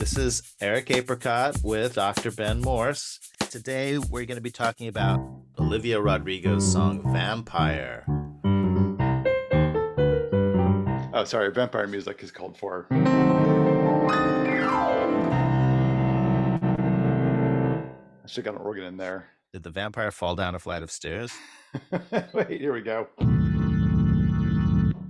This is Eric Apricot with Dr. Ben Morss. Today we're going to be talking about Olivia Rodrigo's song Vampire. Oh, sorry, vampire music is called for. I should have got an organ in there. Did the vampire fall down a flight of stairs? Wait, here we go.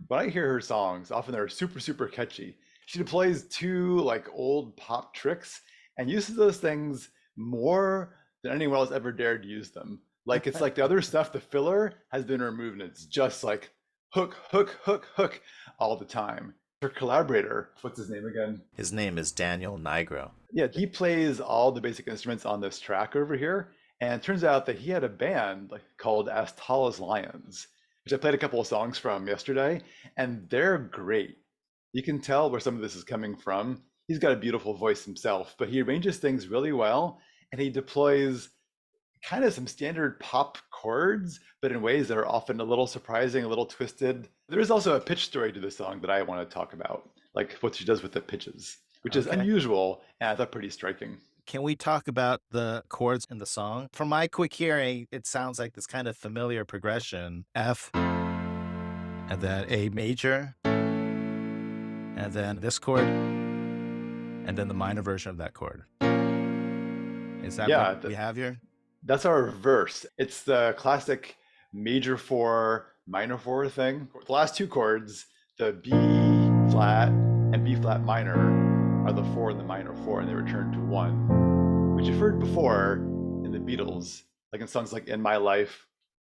When I hear her songs, often they're super, super catchy. She deploys two like old pop tricks and uses those things more than anyone else ever dared to use them. Like it's like the other stuff, the filler has been removed and it's just like hook, hook, hook, hook all the time. Her collaborator, what's his name again? His name is Daniel Nigro. Yeah, he plays all the basic instruments on this track over here. And it turns out that he had a band like called As Tall as Lions, which I played a couple of songs from yesterday, and they're great. You can tell where some of this is coming from. He's got a beautiful voice himself, but he arranges things really well, and he deploys kind of some standard pop chords, but in ways that are often a little surprising, a little twisted. There is also a pitch story to the song that I want to talk about, like what she does with the pitches, which is unusual and I thought pretty striking. Can we talk about the chords in the song? From my quick hearing, it sounds like this kind of familiar progression. F, and then A major, and then this chord, and then the minor version of that chord. Is that Yeah, what we have here? that's our verse. It's the classic major four, minor four thing. The last two chords, the B flat and B flat minor, are the four and the minor four, and they return to one, which you've heard before in the Beatles, like in songs like In My Life,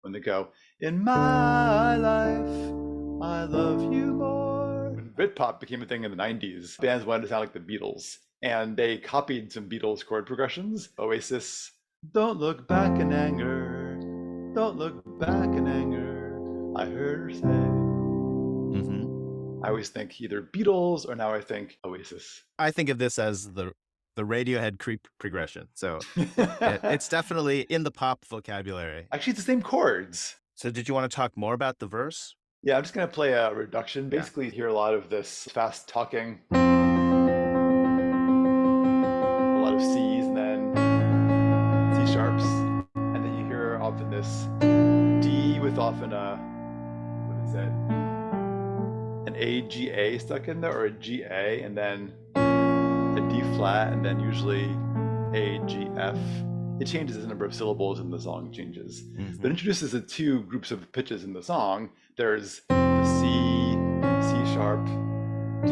when they go, In my life, I love you more. When Britpop became a thing in the 90s, bands wanted to sound like the Beatles, and they copied some Beatles chord progressions. Oasis, don't look back in anger, don't look back in anger, I heard her say. I always think either Beatles or now I think Oasis. I think of this as the Radiohead creep progression. So it's definitely in the pop vocabulary. Actually, it's the same chords. So did you want to talk more about the verse? Yeah, I'm just going to play a reduction. Basically, you hear a lot of this fast talking, a lot of C's and then C sharps. And then you hear often this D with often what is it? An A, G, A stuck in there, or a G, A, and then a D flat, and then usually A, G, F. It changes the number of syllables and the song changes. But it introduces the two groups of pitches in the song. There's the C, C sharp, D,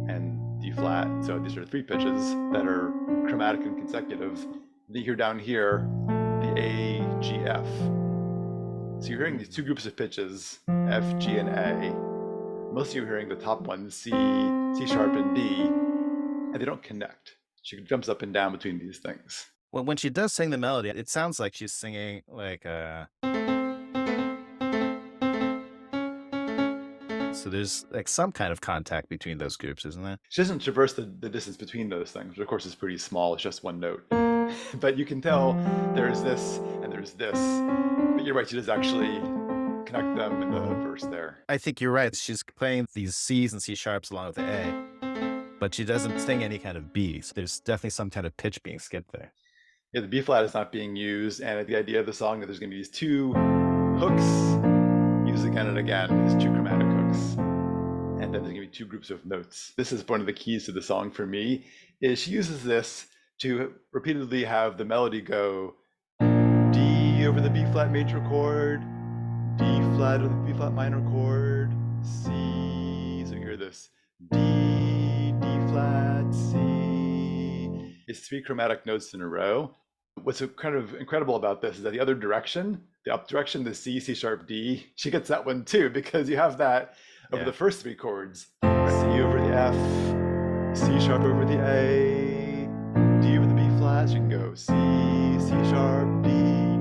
and D flat. So these are three pitches that are chromatic and consecutive. Then you hear down here the A, G, F. So you're hearing these two groups of pitches, F, G, and A. Mostly you're hearing the top one, C, C sharp, and D, and they don't connect. She jumps up and down between these things. Well, when she does sing the melody, it sounds like she's singing like so there's like some kind of contact between those groups, isn't there? She doesn't traverse the distance between those things, which of course is pretty small. It's just one note. But you can tell there's this and there's this. But you're right, she does actually connect them in the verse there. I think you're right. She's playing these C's and C sharps along with the A, but she doesn't sing any kind of B. So there's definitely some kind of pitch being skipped there. Yeah, the B flat is not being used, and the idea of the song that there's going to be these two hooks used again and again, these two chromatic hooks, and then there's going to be two groups of notes. This is one of the keys to the song for me, is she uses this to repeatedly have the melody go D over the B flat major chord, D flat over the B flat minor chord, C, so you hear this D, D flat, C. It's three chromatic notes in a row. What's kind of incredible about this is that the other direction, the up direction, the C, C sharp, D, she gets that one too, because you have that over the first three chords. C over the F, C sharp over the A, D over the B flat, so you can go C, C sharp, D,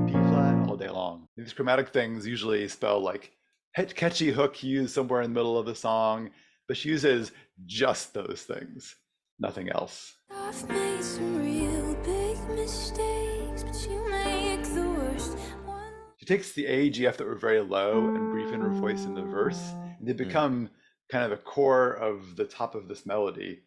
D flat all day long. These chromatic things usually spell like catchy hook used somewhere in the middle of the song, but she uses just those things, nothing else. I've made some real big mistakes, but you make the worst one. She takes the A, G, F that were very low and brief in her voice in the verse, and they become kind of the core of the top of this melody.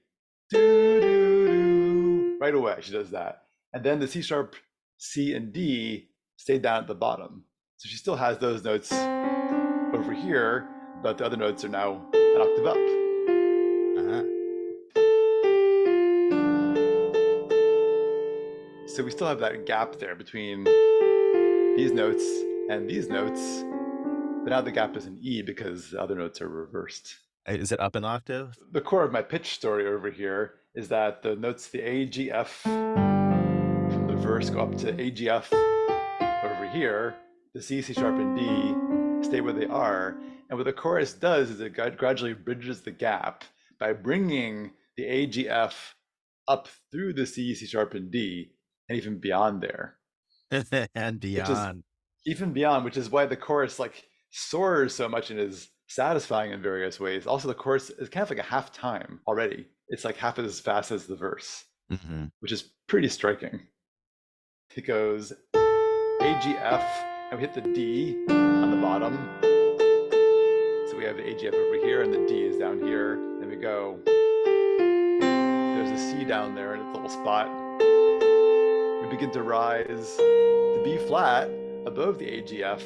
do, do, do. Right away, she does that. And then the C sharp, C, and D stay down at the bottom. So she still has those notes over here, but the other notes are now an octave up. Uh-huh. So we still have that gap there between these notes and these notes, but now the gap is in E because the other notes are reversed. Is it up an octave? The core of my pitch story over here is that the notes, the A, G, F from the verse go up to A, G, F over here. The C, C sharp, and D stay where they are. And what the chorus does is it gradually bridges the gap by bringing the A, G, F up through the C, C sharp, and D, and even beyond there. And beyond. Even beyond, which is why the chorus like soars so much and is satisfying in various ways. Also, the chorus is kind of like a half time already. It's like half as fast as the verse, which is pretty striking. It goes A, G, F, and we hit the D on the bottom. So we have the A, G, F over here, and the D is down here. Then we go, there's a C down there in its little spot. We begin to rise to B flat above the A, G, F.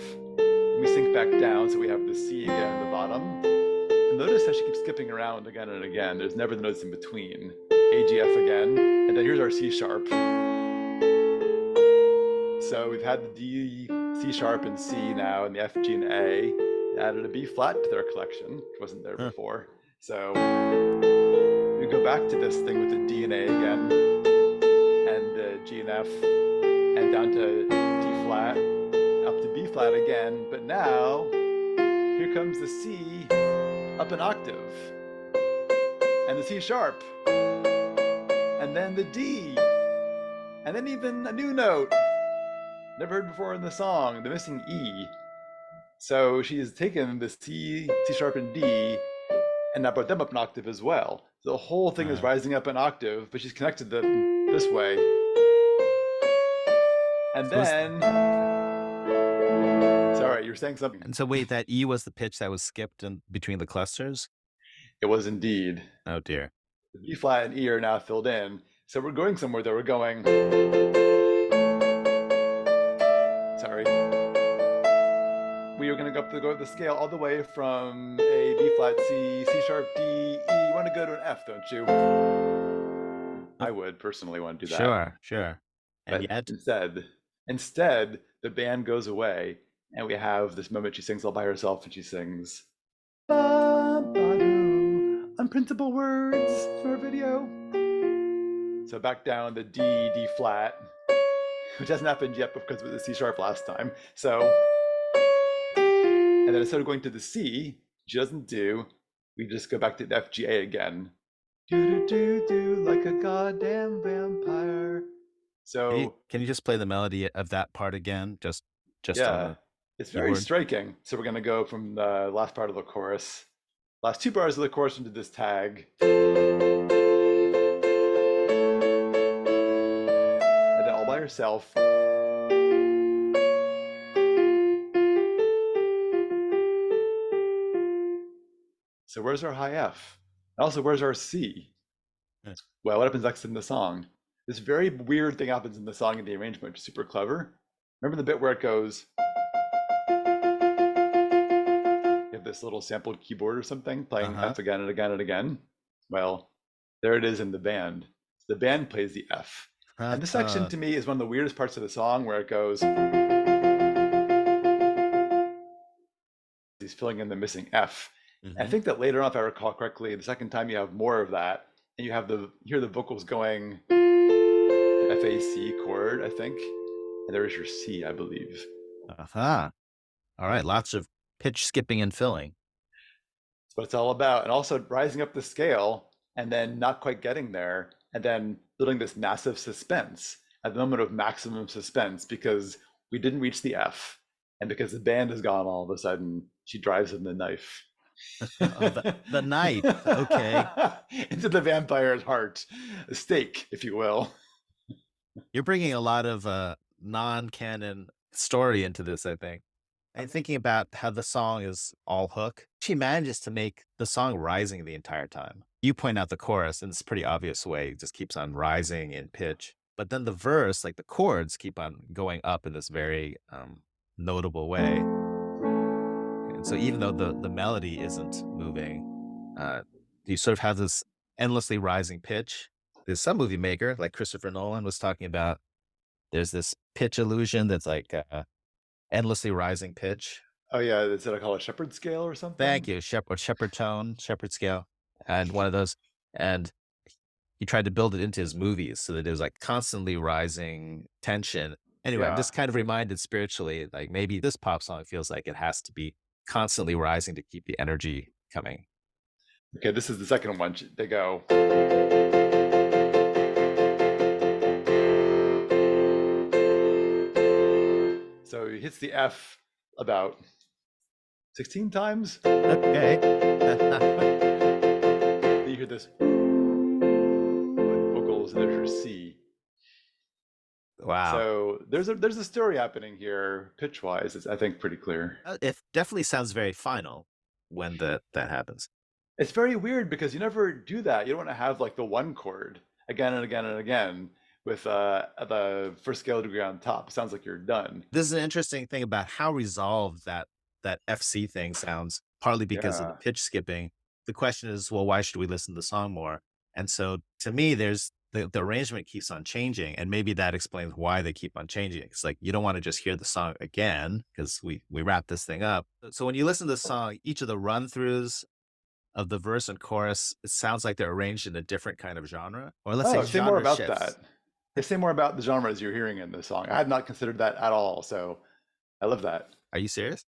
We sink back down, so we have the C again at the bottom. And notice how she keeps skipping around again and again. There's never the notes in between. A, G, F again, and then here's our C sharp. So we've had the D, C sharp, and C now, and the F, G, and A. Added a B flat to their collection, which wasn't there before. So we go back to this thing with the D and A again, and the G and F, and down to D flat, up to B flat again, but now here comes the C up an octave, and the C sharp, and then the D, and then even a new note never heard before in the song, the missing E. So she's taken the C, C sharp, and D, and now brought them up an octave as well. So the whole thing is rising up an octave, but she's connected them this way. And then, sorry, you were saying something. And so wait, that E was the pitch that was skipped in between the clusters? It was indeed. Oh dear. The B flat and E are now filled in. So we're going somewhere that we're going. Sorry. We are going to go up the scale all the way from A, B flat, C, C sharp, D, E. You want to go to an F, don't you? I would personally want to do that. Sure. And But yet, instead, the band goes away, and we have this moment she sings all by herself, and she sings unprintable words from her video. So back down the D, D flat, which hasn't happened yet because it was the C sharp last time. So, and then instead of going to the C, she doesn't do, we just go back to the F, G, A again. Do, do, do, do, like a goddamn vampire. So can you just play the melody of that part again? Just yeah, on the it's very keyboard? striking. So we're going to go from the last part of the chorus, last two bars of the chorus into this tag. And then all by herself. So where's our high F? And also, where's our C? Yes. Well, what happens next in the song? This very weird thing happens in the song in the arrangement, which is super clever. Remember the bit where it goes, you have this little sampled keyboard or something playing F again and again and again? Well, there it is in the band. The band plays the F. And this section to me is one of the weirdest parts of the song where it goes, he's filling in the missing F. And I think that later on, if I recall correctly, the second time you have more of that, and you have hear the vocals going the F-A-C chord, I think, and there's your C, I believe. All right, lots of pitch skipping and filling. That's what it's all about. And also rising up the scale and then not quite getting there, and then building this massive suspense at the moment of maximum suspense because we didn't reach the F, and because the band is gone all of a sudden, she drives in the knife. The knife, okay. Into the vampire's heart, a stake, if you will. You're bringing a lot of non-canon story into this, I think. And thinking about how the song is all hook, she manages to make the song rising the entire time. You point out the chorus in this pretty obvious way. It just keeps on rising in pitch. But then the verse, like the chords, keep on going up in this very notable way. And so even though the melody isn't moving, uh, you sort of have this endlessly rising pitch. There's some movie maker, like Christopher Nolan was talking about, there's this pitch illusion that's like endlessly rising pitch. Oh yeah, is it called a shepherd scale or Thank something? you, shepherd tone, shepherd scale, and one of those. And he tried to build it into his movies so that it was like constantly rising tension. Anyway, I'm Yeah. just kind of reminded spiritually, like maybe this pop song feels like it has to be constantly rising to keep the energy coming. Okay, this is the second one. They go. So he hits the F about 16 times. Okay. You hear this with vocals, and there's your C. Wow. So there's a story happening here, pitch wise. It's, I think, pretty clear. It definitely sounds very final when that happens. It's very weird because you never do that. You don't want to have like the one chord again and again and again with the first scale degree on top. It sounds like you're done. This is an interesting thing about how resolved that FC thing sounds, partly because of the Yeah. pitch skipping. The question is, well, why should we listen to the song more? And so to me, there's the arrangement keeps on changing, and maybe that explains why they keep on changing. It's like you don't want to just hear the song again because we wrap this thing up. So when you listen to the song, each of the run throughs of the verse and chorus, it sounds like they're arranged in a different kind of genre, or let's say Oh, say more genre about that. shifts. Say more about the genres you're hearing in this song. I had not considered that at all. So I love that. Are you serious?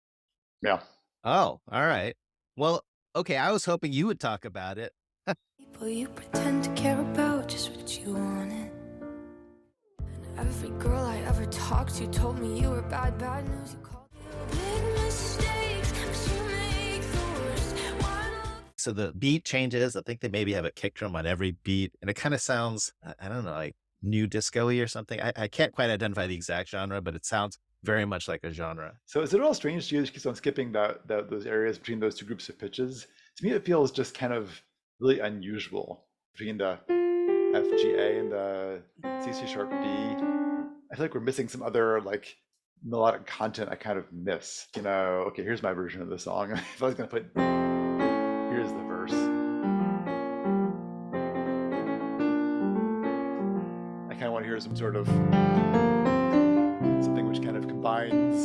Yeah. Oh, all right. Well, okay. I was hoping you would talk about it. People you pretend to care about just what you wanted. And every girl I ever talked to told me you were bad news. You called big mistakes, but you make the worst. So the beat changes. I think they maybe have a kick drum on every beat, and it kind of sounds, I don't know, like new disco-y or something. I can't quite identify the exact genre, but it sounds very much like a genre. So is it all strange to you? It keeps on skipping those areas between those two groups of pitches. To me, it feels just kind of really unusual between the F, G, A and the C, C sharp, B. I feel like we're missing some other like melodic content I kind of miss. You know, okay, here's my version of the song. If I was gonna put, here's the verse. I kind of want to hear some sort of something which kind of combines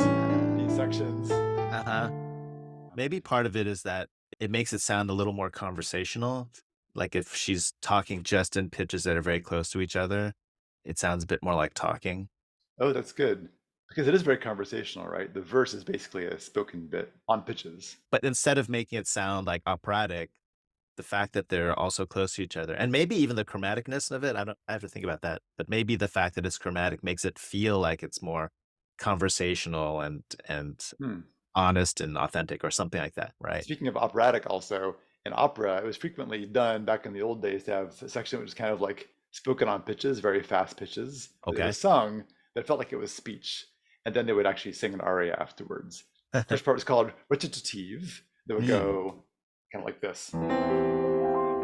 these sections. Uh-huh. Maybe part of it is that it makes it sound a little more conversational. Like if she's talking just in pitches that are very close to each other, it sounds a bit more like talking. Oh, that's good. Because it is very conversational, right? The verse is basically a spoken bit on pitches. But instead of making it sound like operatic, the fact that they're also close to each other, and maybe even the chromaticness of it, I have to think about that. But maybe the fact that it's chromatic makes it feel like it's more conversational and Hmm. honest and authentic or something like that, right? Speaking of operatic, also, in opera, it was frequently done back in the old days to have a section which was kind of like spoken on pitches, very fast pitches. It Okay. was sung, but it felt like it was speech. And then they would actually sing an aria afterwards. First part was called recitative. They would go kind of like this. My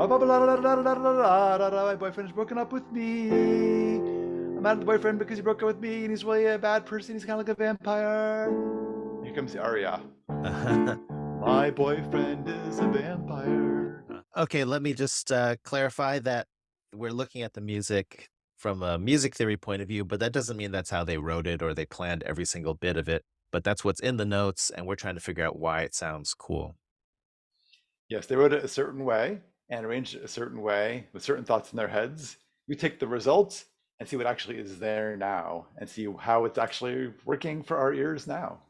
boyfriend's broken up with me. I'm mad at the boyfriend because he broke up with me and he's really a bad person. He's kind of like a vampire. Here comes the aria. My boyfriend is a vampire. Okay, let me just clarify that we're looking at the music from a music theory point of view, but that doesn't mean that's how they wrote it or they planned every single bit of it. But that's what's in the notes, and we're trying to figure out why it sounds cool. Yes, they wrote it a certain way and arranged it a certain way with certain thoughts in their heads. We take the results and see what actually is there now and see how it's actually working for our ears now.